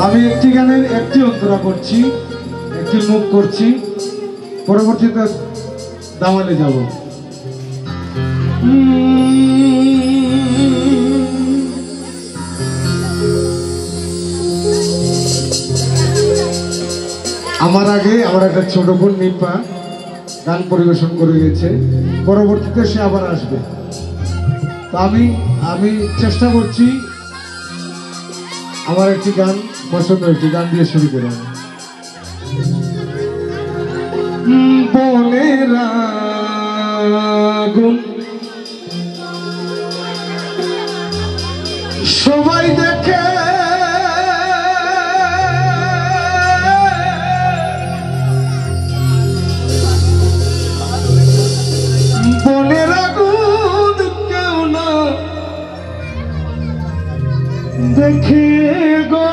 আমি একটি গানের একটি অন্তরা করছি, একটি মুখ করছি, পরবর্তীতে দামালে যাব। আমার আগে আমার একটা ছোট বোন নিপা গান পরিবেশন করে গেছে, পরবর্তীতে সে আবার আসবে। তো আমি চেষ্টা করছি আমার একটি গান পছন্দ হয়েছে, গান দিয়ে শুরু করে। বনের আগুন সবাই দেখে, বনের আগুন কেউ না দেখে গো,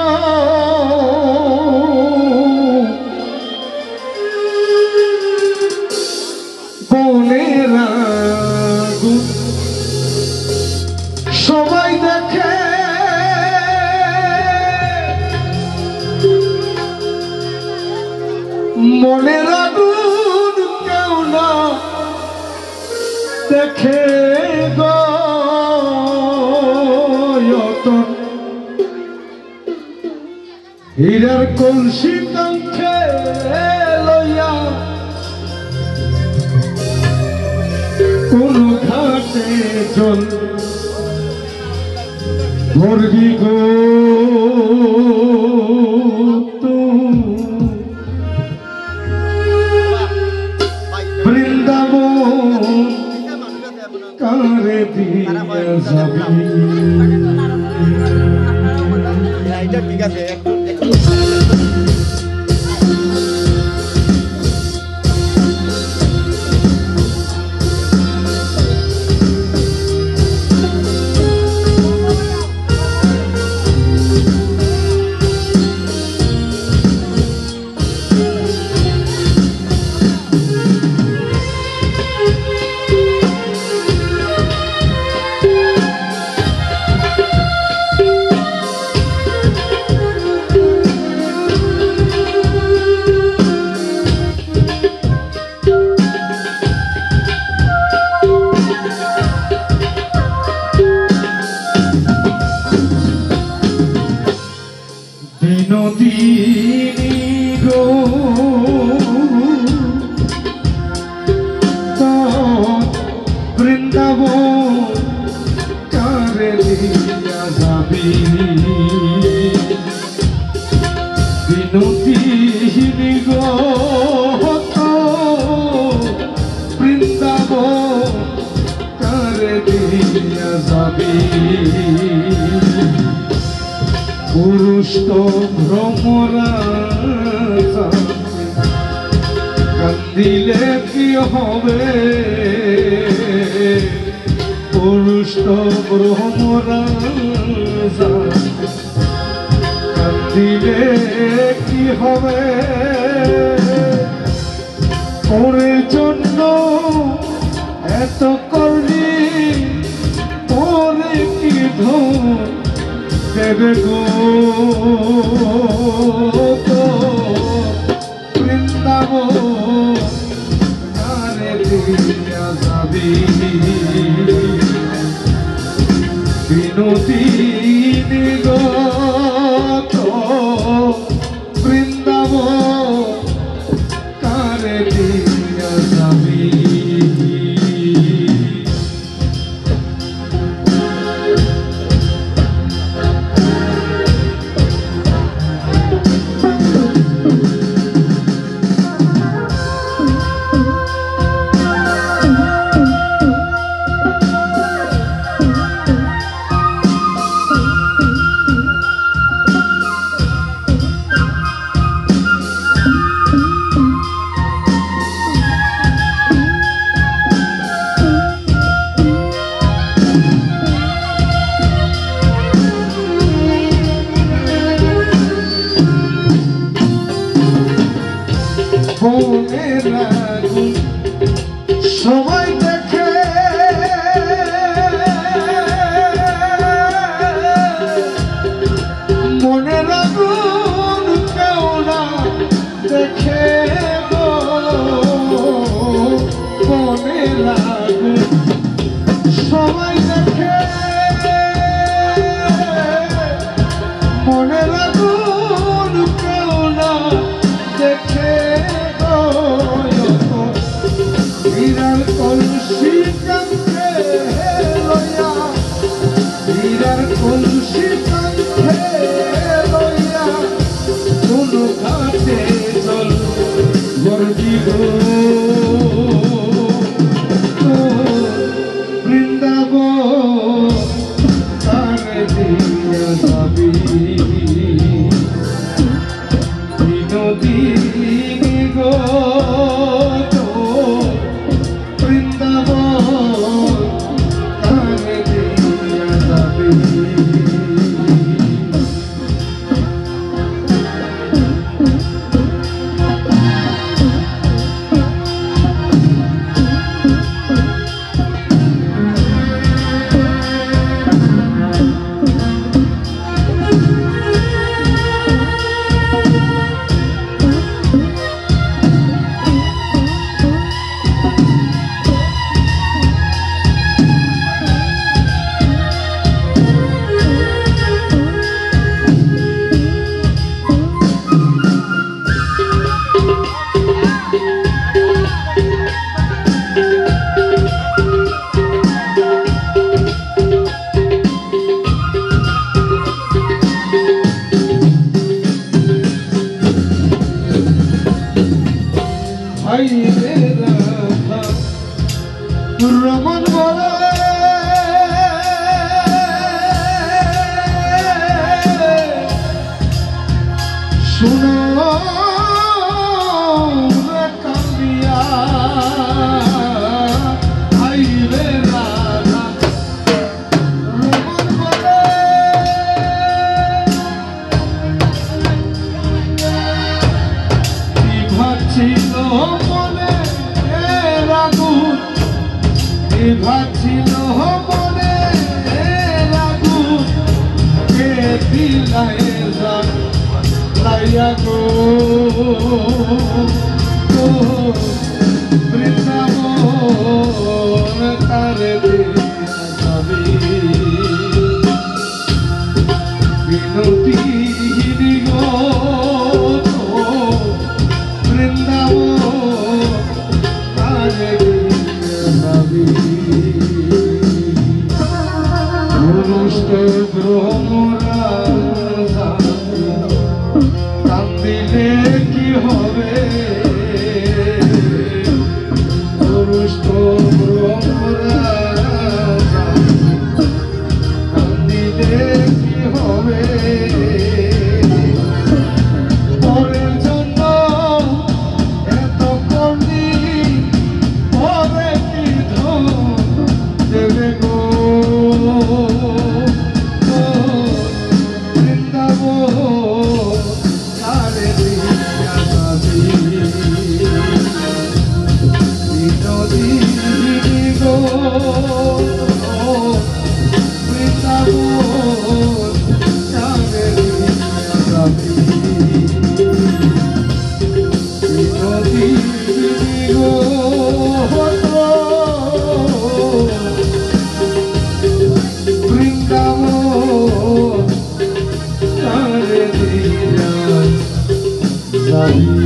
বনের আগুন সবাই দেখে, মনের আগুন কেউ না দেখে গো। হীরার কলসি কাঙ্ক্ষে লইয়া কোন ঘাটে জল ভরবি গো, বৃন্দাবন কারে দিয়া যাবি। ঠিক আছে, বিনোদিনী গো বৃন্দাবন কারে দিয়া যাবি। বিনোদিনী গো বৃন্দাবন কারে দিয়া যাবি। পুরুষ তো ভ্রমরা কান্দিলে কি হবে, পুরুষ তো ভ্রমরা কান্দিলে কি হবে। ওরে জন্য এত করলি ওরে কি ধন দেবে গো, বৃন্দাবন কারে দিয়া যাবি। বিনোদিনী গো বৃন্দাবন কারে দিয়া যাবি। মনে লাগুন কেউ না দেখে হীরার কলসি কাঁধে লইয়া হীরার কলসি কাঁধে লইয়া কোন ঘাটে জল ভরবি গো বৃন্দাবন তারে দিয়া যাবি বিনোদিনী গো বৃন্দাবন তারে দিয়া যাবি রমন বলে শুনো কান্দিয়া আইবে রাধা রমন বলে ভাবছিল মনে রাগুন ভাবছিল মনে রাগুন কে দিলায় যান লাইয়া গো বৃন্দাবন তারে দিয়া যাবি বিনোদিনী গো বৃন্দাবন তারে দিয়া যাবি পুরুষ্ট ভ্রমরা কান্দিলে কি হবে পুরুষ্ট ভ্রমরা কান্দিলে কি হবে পরের জন্য এত করলি পরে কি ধন দেবে গো বৃন্দাবন তারে দিয়া যাবি বিনোদিনী গো বৃন্দাবন তারে দিয়া যাবি বিনোদিনী গো বৃন্দাবন তারে দিয়া যাবি